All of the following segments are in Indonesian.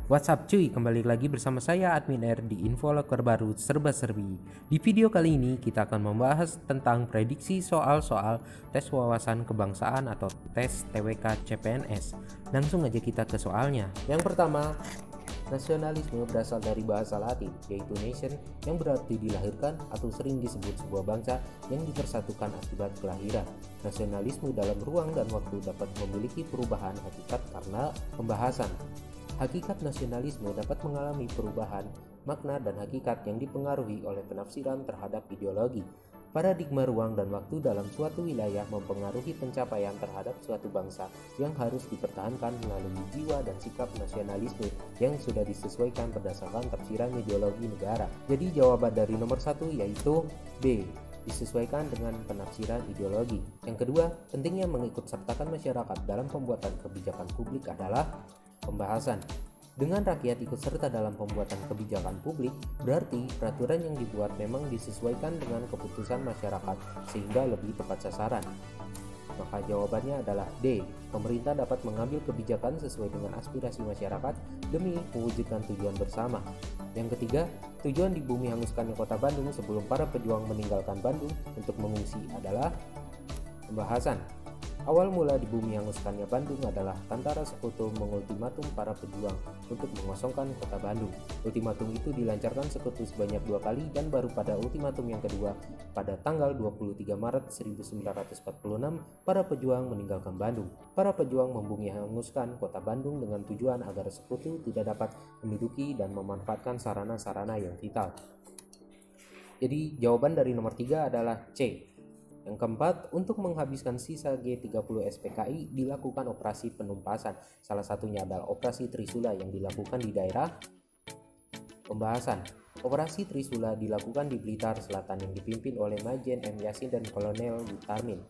What's up cuy, kembali lagi bersama saya Admin R di info loker baru serba serbi. Di video kali ini kita akan membahas tentang prediksi soal-soal tes wawasan kebangsaan atau tes TWK CPNS. Langsung aja kita ke soalnya. Yang pertama, nasionalisme berasal dari bahasa Latin, yaitu nation, yang berarti dilahirkan atau sering disebut sebuah bangsa yang dipersatukan akibat kelahiran. Nasionalisme dalam ruang dan waktu dapat memiliki perubahan hakikat karena pembahasan. Hakikat nasionalisme dapat mengalami perubahan makna dan hakikat yang dipengaruhi oleh penafsiran terhadap ideologi. Paradigma ruang dan waktu dalam suatu wilayah mempengaruhi pencapaian terhadap suatu bangsa yang harus dipertahankan melalui jiwa dan sikap nasionalisme yang sudah disesuaikan berdasarkan tafsiran ideologi negara. Jadi jawaban dari nomor 1 yaitu B, disesuaikan dengan penafsiran ideologi. Yang kedua, pentingnya mengikut sertakan masyarakat dalam pembuatan kebijakan publik adalah pembahasan. Dengan rakyat ikut serta dalam pembuatan kebijakan publik, berarti peraturan yang dibuat memang disesuaikan dengan keputusan masyarakat sehingga lebih tepat sasaran. Maka jawabannya adalah D. Pemerintah dapat mengambil kebijakan sesuai dengan aspirasi masyarakat demi mewujudkan tujuan bersama. Yang ketiga, tujuan di bumi hanguskannya kota Bandung sebelum para pejuang meninggalkan Bandung untuk mengungsi adalah pembahasan. Awal mula di bumi hanguskannya Bandung adalah Tentara Sekutu mengultimatum para pejuang untuk mengosongkan kota Bandung. Ultimatum itu dilancarkan Sekutu sebanyak 2 kali dan baru pada ultimatum yang kedua pada tanggal 23 Maret 1946 para pejuang meninggalkan Bandung. Para pejuang membumi hanguskan kota Bandung dengan tujuan agar Sekutu tidak dapat menduduki dan memanfaatkan sarana-sarana yang vital. Jadi jawaban dari nomor 3 adalah C. Yang keempat, untuk menghabiskan sisa G30 SPKI dilakukan operasi penumpasan. Salah satunya adalah operasi Trisula yang dilakukan di daerah pembahasan. Operasi Trisula dilakukan di Blitar Selatan yang dipimpin oleh Majen M. Yasin dan Kolonel Butarmin.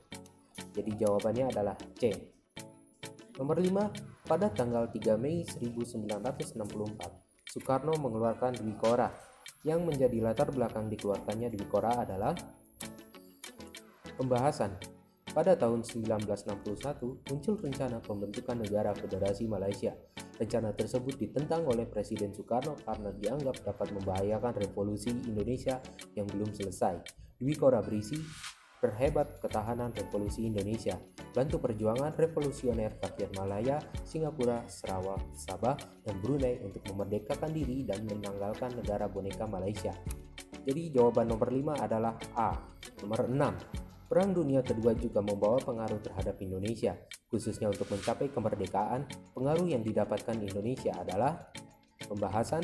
Jadi jawabannya adalah C. Nomor 5, pada tanggal 3 Mei 1964, Soekarno mengeluarkan Dwi Kora. Yang menjadi latar belakang dikeluarkannya Dwi Kora adalah pembahasan. Pada tahun 1961 muncul rencana pembentukan negara Federasi Malaysia. Rencana tersebut ditentang oleh Presiden Soekarno karena dianggap dapat membahayakan revolusi Indonesia yang belum selesai. Dwi Kora berisi perhebat ketahanan revolusi Indonesia, bantu perjuangan revolusioner rakyat Malaya, Singapura, Sarawak, Sabah, dan Brunei untuk memerdekakan diri dan menanggalkan negara boneka Malaysia. Jadi jawaban nomor 5 adalah A. Nomor 6. Perang Dunia Kedua juga membawa pengaruh terhadap Indonesia, khususnya untuk mencapai kemerdekaan. Pengaruh yang didapatkan Indonesia adalah pembahasan.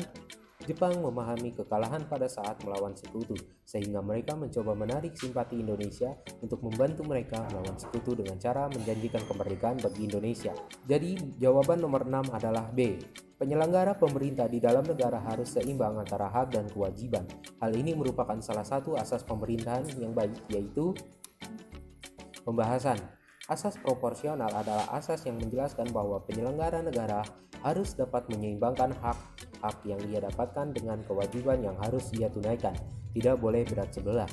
Jepang memahami kekalahan pada saat melawan Sekutu, sehingga mereka mencoba menarik simpati Indonesia untuk membantu mereka melawan Sekutu dengan cara menjanjikan kemerdekaan bagi Indonesia. Jadi jawaban nomor 6 adalah B. Penyelenggara pemerintah di dalam negara harus seimbang antara hak dan kewajiban. Hal ini merupakan salah satu asas pemerintahan yang baik, yaitu pembahasan. Asas proporsional adalah asas yang menjelaskan bahwa penyelenggara negara harus dapat menyeimbangkan hak yang ia dapatkan dengan kewajiban yang harus ia tunaikan, tidak boleh berat sebelah.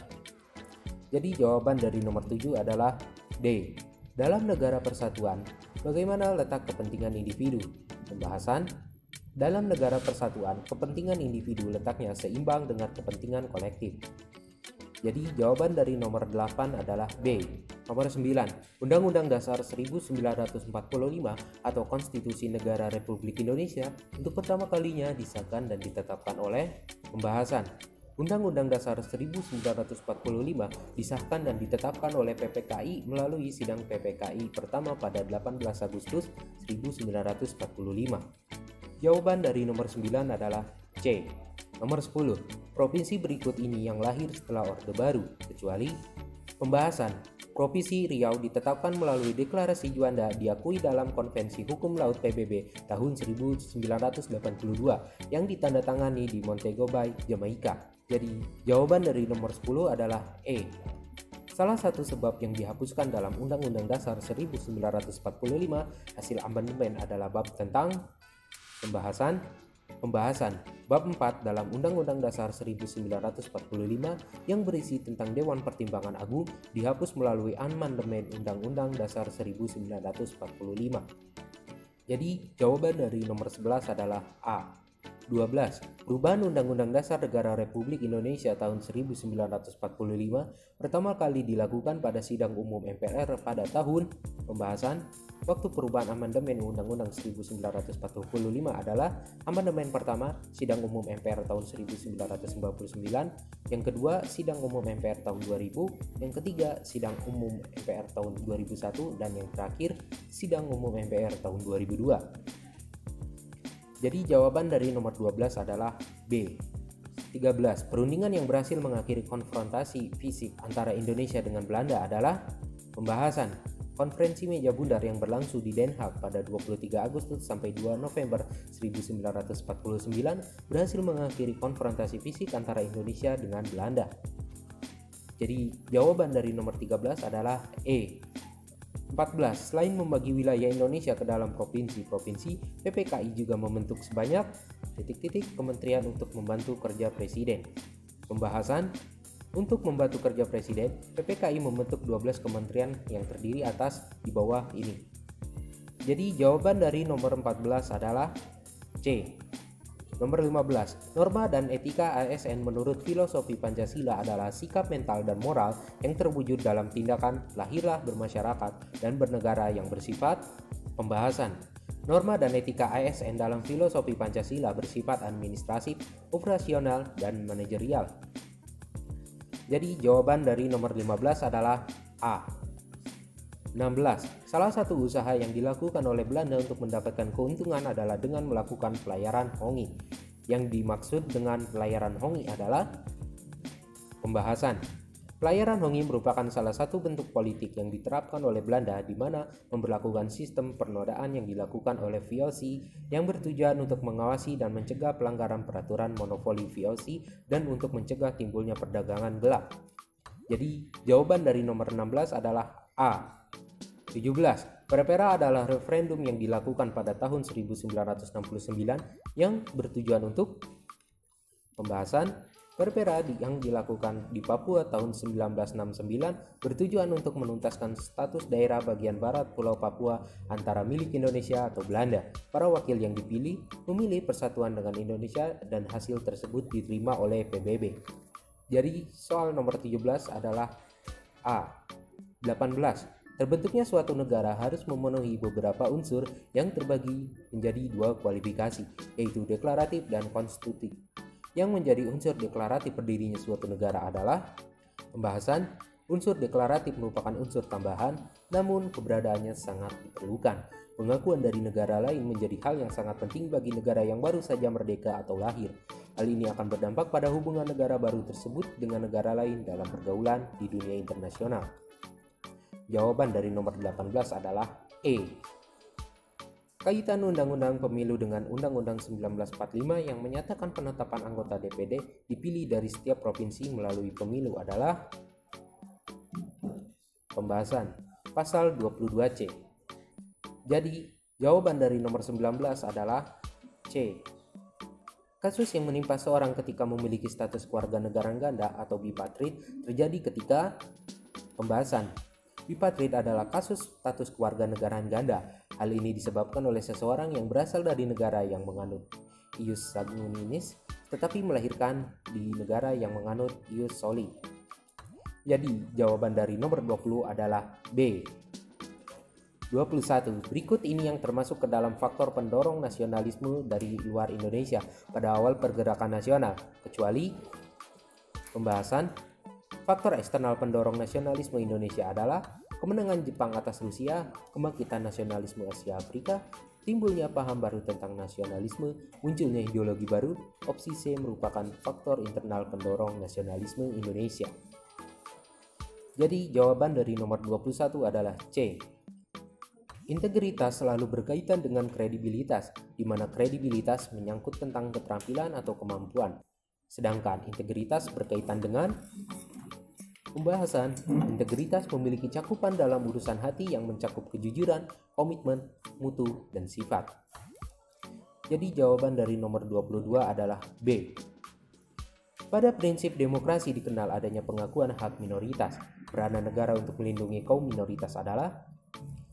Jadi jawaban dari nomor 7 adalah D. Dalam negara persatuan, bagaimana letak kepentingan individu? Pembahasan. Dalam negara persatuan, kepentingan individu letaknya seimbang dengan kepentingan kolektif. Jadi jawaban dari nomor 8 adalah B. Nomor 9, Undang-Undang Dasar 1945 atau Konstitusi Negara Republik Indonesia untuk pertama kalinya disahkan dan ditetapkan oleh pembahasan. Undang-Undang Dasar 1945 disahkan dan ditetapkan oleh PPKI melalui sidang PPKI pertama pada 18 Agustus 1945. Jawaban dari nomor 9 adalah C. Nomor 10, provinsi berikut ini yang lahir setelah Orde Baru, kecuali pembahasan. Provinsi Riau ditetapkan melalui Deklarasi Juanda diakui dalam Konvensi Hukum Laut PBB tahun 1982 yang ditandatangani di Montego Bay, Jamaika. Jadi jawaban dari nomor 10 adalah E. Salah satu sebab yang dihapuskan dalam Undang-Undang Dasar 1945 hasil amandemen adalah bab tentang pembahasan. Bab 4 dalam Undang-Undang Dasar 1945 yang berisi tentang Dewan Pertimbangan Agung dihapus melalui amandemen Undang-Undang Dasar 1945. Jadi jawaban dari nomor 11 adalah A. 12. Perubahan Undang-Undang Dasar Negara Republik Indonesia tahun 1945 pertama kali dilakukan pada sidang umum MPR pada tahun pembahasan. Waktu perubahan amandemen Undang-Undang 1945 adalah amandemen pertama sidang umum MPR tahun 1999, yang kedua sidang umum MPR tahun 2000, yang ketiga sidang umum MPR tahun 2001, dan yang terakhir sidang umum MPR tahun 2002. Jadi jawaban dari nomor 12 adalah B. 13. Perundingan yang berhasil mengakhiri konfrontasi fisik antara Indonesia dengan Belanda adalah pembahasan. Konferensi Meja Bundar yang berlangsung di Den Haag pada 23 Agustus sampai 2 November 1949 berhasil mengakhiri konfrontasi fisik antara Indonesia dengan Belanda. Jadi jawaban dari nomor 13 adalah E. 14. Selain membagi wilayah Indonesia ke dalam provinsi-provinsi, PPKI juga membentuk sebanyak kementerian untuk membantu kerja Presiden. Pembahasan. Untuk membantu kerja Presiden, PPKI membentuk 12 kementerian yang terdiri atas di bawah ini. Jadi jawaban dari nomor 14 adalah C. Nomor 15. Norma dan etika ASN menurut filosofi Pancasila adalah sikap mental dan moral yang terwujud dalam tindakan lahirlah bermasyarakat dan bernegara yang bersifat pembahasan. Norma dan etika ASN dalam filosofi Pancasila bersifat administratif, operasional, dan manajerial. Jadi jawaban dari nomor 15 adalah A. 16. Salah satu usaha yang dilakukan oleh Belanda untuk mendapatkan keuntungan adalah dengan melakukan pelayaran hongi. Yang dimaksud dengan pelayaran hongi adalah pembahasan. Pelayaran hongi merupakan salah satu bentuk politik yang diterapkan oleh Belanda di mana memberlakukan sistem penodaan yang dilakukan oleh VOC yang bertujuan untuk mengawasi dan mencegah pelanggaran peraturan monopoli VOC dan untuk mencegah timbulnya perdagangan gelap. Jadi jawaban dari nomor 16 adalah A. 17. Perpera adalah referendum yang dilakukan pada tahun 1969 yang bertujuan untuk pembahasan. Perpera yang dilakukan di Papua tahun 1969 bertujuan untuk menuntaskan status daerah bagian barat Pulau Papua antara milik Indonesia atau Belanda. Para wakil yang dipilih memilih persatuan dengan Indonesia dan hasil tersebut diterima oleh PBB. Jadi soal nomor 17 adalah A. 18. Terbentuknya suatu negara harus memenuhi beberapa unsur yang terbagi menjadi dua kualifikasi, yaitu deklaratif dan konstitutif. Yang menjadi unsur deklaratif berdirinya suatu negara adalah pembahasan. Unsur deklaratif merupakan unsur tambahan, namun keberadaannya sangat diperlukan. Pengakuan dari negara lain menjadi hal yang sangat penting bagi negara yang baru saja merdeka atau lahir. Hal ini akan berdampak pada hubungan negara baru tersebut dengan negara lain dalam pergaulan di dunia internasional. Jawaban dari nomor 18 adalah E. Kaitan Undang-Undang Pemilu dengan Undang-Undang 1945 yang menyatakan penetapan anggota DPD dipilih dari setiap provinsi melalui pemilu adalah pembahasan pasal 22C. Jadi, jawaban dari nomor 19 adalah C. Kasus yang menimpa seorang ketika memiliki status keluarga negara ganda atau bipatrid terjadi ketika pembahasan. Bipatrid adalah kasus status keluarga negaraan ganda. Hal ini disebabkan oleh seseorang yang berasal dari negara yang menganut ius sanguinis tetapi melahirkan di negara yang menganut ius soli. Jadi, jawaban dari nomor 20 adalah B. 21. Berikut ini yang termasuk ke dalam faktor pendorong nasionalisme dari luar Indonesia pada awal pergerakan nasional, kecuali pembahasan. Faktor eksternal pendorong nasionalisme Indonesia adalah kemenangan Jepang atas Rusia, kebangkitan nasionalisme Asia Afrika, timbulnya paham baru tentang nasionalisme, munculnya ideologi baru. Opsi C merupakan faktor internal pendorong nasionalisme Indonesia. Jadi jawaban dari nomor 21 adalah C. Integritas selalu berkaitan dengan kredibilitas, di mana kredibilitas menyangkut tentang keterampilan atau kemampuan. Sedangkan integritas berkaitan dengan pembahasan. Integritas memiliki cakupan dalam urusan hati yang mencakup kejujuran, komitmen, mutu, dan sifat. Jadi jawaban dari nomor 22 adalah B. Pada prinsip demokrasi dikenal adanya pengakuan hak minoritas. Peranan negara untuk melindungi kaum minoritas adalah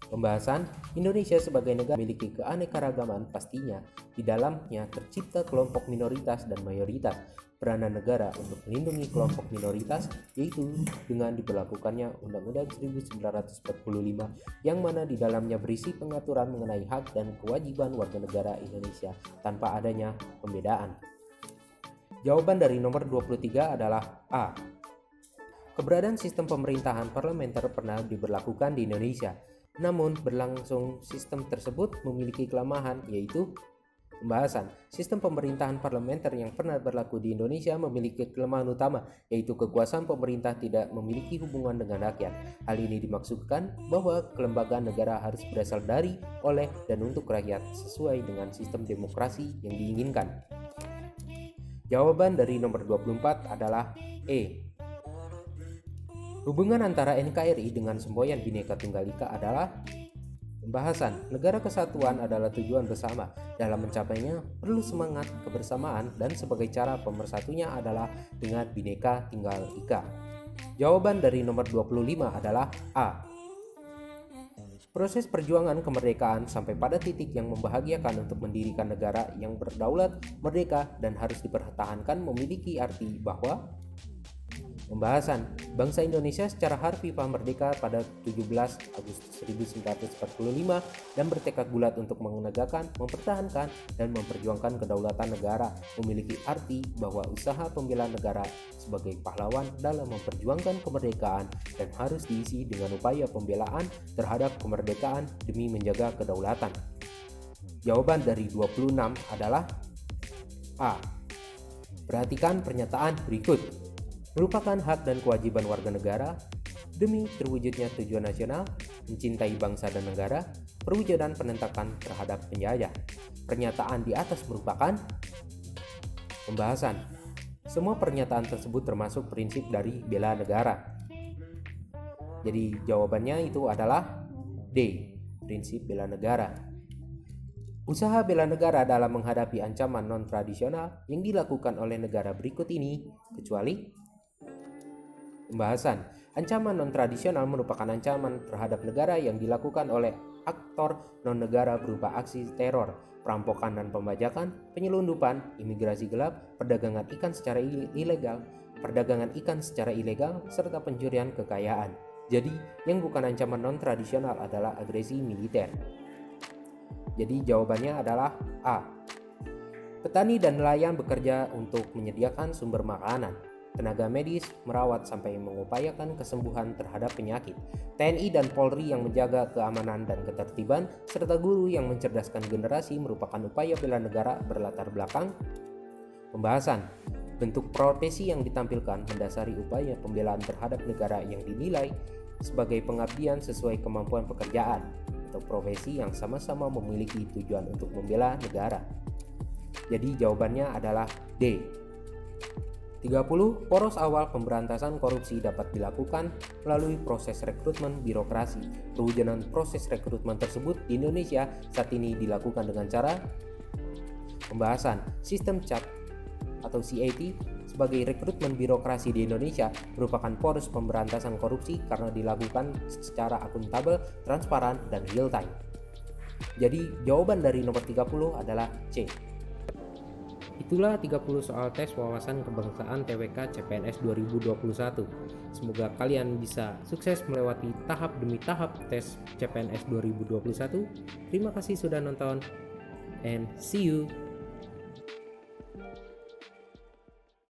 Pembahasan Indonesia sebagai negara memiliki keanekaragaman, pastinya di dalamnya tercipta kelompok minoritas dan mayoritas. Peranan negara untuk melindungi kelompok minoritas yaitu dengan diberlakukannya Undang-Undang 1945 yang mana di dalamnya berisi pengaturan mengenai hak dan kewajiban warga negara Indonesia tanpa adanya pembedaan. Jawaban dari nomor 23 adalah A. Keberadaan sistem pemerintahan parlementer pernah diberlakukan di Indonesia. Namun berlangsung sistem tersebut memiliki kelemahan, yaitu pembahasan. Sistem pemerintahan parlementer yang pernah berlaku di Indonesia memiliki kelemahan utama, yaitu kekuasaan pemerintah tidak memiliki hubungan dengan rakyat. Hal ini dimaksudkan bahwa kelembagaan negara harus berasal dari, oleh, dan untuk rakyat sesuai dengan sistem demokrasi yang diinginkan. Jawaban dari nomor 24 adalah E. Hubungan antara NKRI dengan semboyan Bhinneka Tunggal Ika adalah pembahasan. Negara kesatuan adalah tujuan bersama. Dalam mencapainya perlu semangat kebersamaan dan sebagai cara pemersatunya adalah dengan Bhinneka Tunggal Ika. Jawaban dari nomor 25 adalah A. Proses perjuangan kemerdekaan sampai pada titik yang membahagiakan untuk mendirikan negara yang berdaulat, merdeka, dan harus dipertahankan memiliki arti bahwa pembahasan bangsa Indonesia secara harfiah merdeka pada 17 Agustus 1945 dan bertekad bulat untuk menegakkan, mempertahankan, dan memperjuangkan kedaulatan negara memiliki arti bahwa usaha pembelaan negara sebagai pahlawan dalam memperjuangkan kemerdekaan dan harus diisi dengan upaya pembelaan terhadap kemerdekaan demi menjaga kedaulatan. Jawaban dari 26 adalah A. Perhatikan pernyataan berikut. Merupakan hak dan kewajiban warga negara demi terwujudnya tujuan nasional, mencintai bangsa dan negara, perwujudan penentakan terhadap penjajah. Pernyataan di atas merupakan pembahasan. Semua pernyataan tersebut termasuk prinsip dari bela negara. Jadi jawabannya itu adalah D, prinsip bela negara. Usaha bela negara dalam menghadapi ancaman non-tradisional yang dilakukan oleh negara berikut ini, kecuali pembahasan. Ancaman non-tradisional merupakan ancaman terhadap negara yang dilakukan oleh aktor non-negara berupa aksi teror, perampokan dan pembajakan, penyelundupan, imigrasi gelap, perdagangan ikan secara ilegal, serta pencurian kekayaan. Jadi, yang bukan ancaman non-tradisional adalah agresi militer. Jadi, jawabannya adalah A. Petani dan nelayan bekerja untuk menyediakan sumber makanan. Tenaga medis merawat sampai mengupayakan kesembuhan terhadap penyakit. TNI dan Polri yang menjaga keamanan dan ketertiban, serta guru yang mencerdaskan generasi merupakan upaya bela negara berlatar belakang pembahasan. Bentuk profesi yang ditampilkan mendasari upaya pembelaan terhadap negara yang dinilai sebagai pengabdian sesuai kemampuan pekerjaan atau profesi yang sama-sama memiliki tujuan untuk membela negara. Jadi jawabannya adalah D. 30. Poros awal pemberantasan korupsi dapat dilakukan melalui proses rekrutmen birokrasi. Perwujudan proses rekrutmen tersebut di Indonesia saat ini dilakukan dengan cara pembahasan. Sistem CAT atau CAT sebagai rekrutmen birokrasi di Indonesia merupakan poros pemberantasan korupsi karena dilakukan secara akuntabel, transparan, dan real time. Jadi jawaban dari nomor 30 adalah C. Itulah 30 soal tes wawasan kebangsaan TWK CPNS 2021. Semoga kalian bisa sukses melewati tahap demi tahap tes CPNS 2021. Terima kasih sudah nonton and see you.